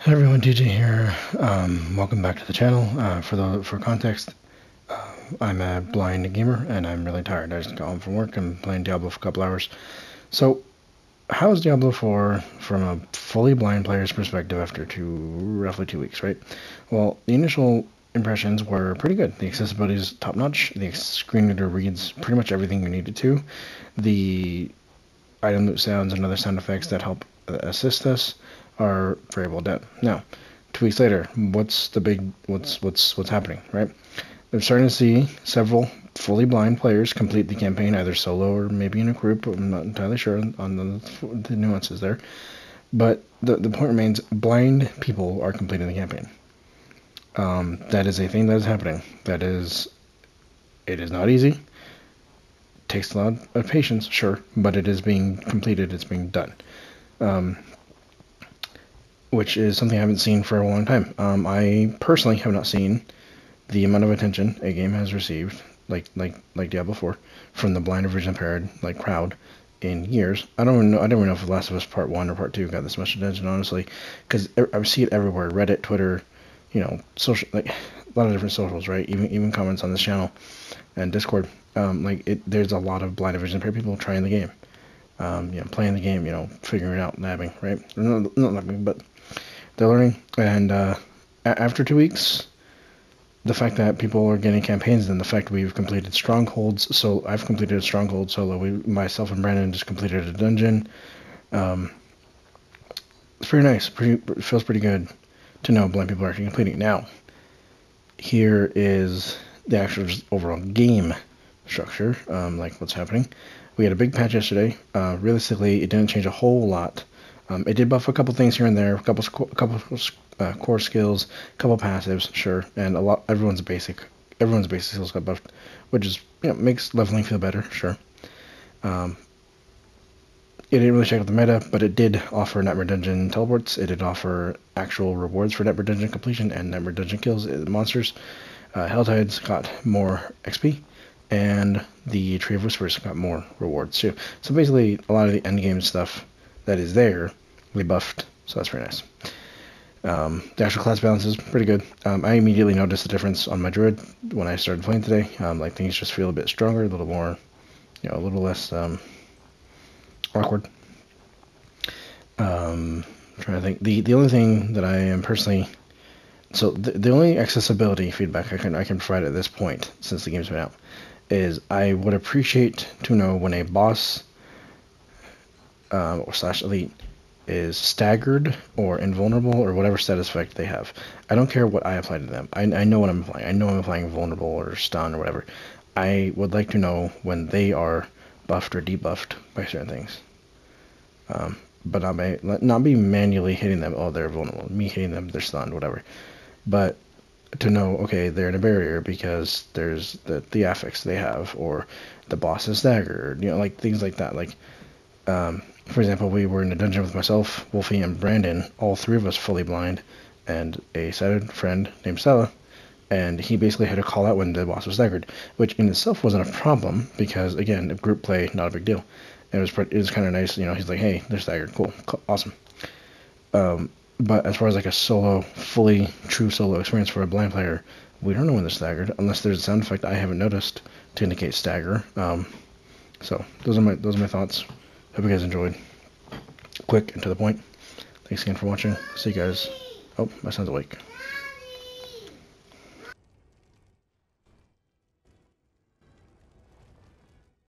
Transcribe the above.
Hi everyone, DJ here. Welcome back to the channel. For context, I'm a blind gamer and I'm really tired. I just got home from work and playing Diablo for a couple hours. So, how is Diablo 4 from a fully blind player's perspective after roughly 2 weeks, right? Well, the initial impressions were pretty good. The accessibility is top notch. The screen reader reads pretty much everything you need it to. The item loop sounds and other sound effects that help assist us are very well done. Now, 2 weeks later, what's happening, right? I'm starting to see several fully blind players complete the campaign, either solo or maybe in a group. I'm not entirely sure on the nuances there. But the point remains, blind people are completing the campaign. That is a thing that is happening. It is not easy. Takes a lot of patience, sure, but it is being completed. It's being done. Which is something I haven't seen for a long time. I personally have not seen the amount of attention a game has received, like Diablo 4, from the blind or vision impaired crowd in years. I don't even know if The Last of Us Part 1 or Part 2 got this much attention, honestly, because I see it everywhere. Reddit, Twitter, social, a lot of different socials, right? Even comments on this channel and Discord. There's a lot of blind or vision impaired people trying the game. Playing the game, figuring it out, nabbing, right? Not nabbing, but they're learning. And after 2 weeks, the fact that people are getting campaigns, and the fact we've completed strongholds. So I've completed a stronghold solo. Myself and Brandon just completed a dungeon. It's pretty nice. It feels pretty good to know blind people are actually completing. Now, here is the actual just overall game structure, what's happening. We had a big patch yesterday. Realistically, it didn't change a whole lot. It did buff a couple things here and there, a couple core skills, a couple passives, sure, and everyone's basic skills got buffed, which is makes leveling feel better, sure. It didn't really check out the meta, but it did offer Nightmare Dungeon teleports. It did offer actual rewards for Nightmare Dungeon completion and Nightmare Dungeon kills. Monsters, Helltides got more XP. And the Tree of Whispers got more rewards too. So basically, a lot of the endgame stuff that is there, we buffed, so that's pretty nice. The actual class balance is pretty good. I immediately noticed the difference on my druid when I started playing today. Things just feel a bit stronger, a little more, a little less awkward. I'm trying to think. The only thing that I am personally, so the only accessibility feedback I can provide at this point, since the game's been out, is I would appreciate to know when a boss or / elite is staggered or invulnerable or whatever status effect they have. I don't care what I apply to them. I know what I'm applying. I know I'm applying vulnerable or stun or whatever. I would like to know when they are buffed or debuffed by certain things. But not be manually hitting them. Oh, they're vulnerable. Me hitting them, they're stunned, whatever. But to know, okay, they're in a barrier because there's the affix they have, or the boss is staggered, things like that. For example, we were in a dungeon with myself, Wolfie, and Brandon, all three of us fully blind, and a sighted friend named Stella, and he basically had to call out when the boss was staggered, which in itself wasn't a problem because, again, group play, not a big deal. And it was kind of nice, he's like, hey, they're staggered, cool, awesome. But as far as a fully true solo experience for a blind player, we don't know when they're staggered unless there's a sound effect I haven't noticed to indicate stagger. So those are my thoughts. Hope you guys enjoyed. Quick and to the point. Thanks again for watching. See you guys. Oh, my son's awake.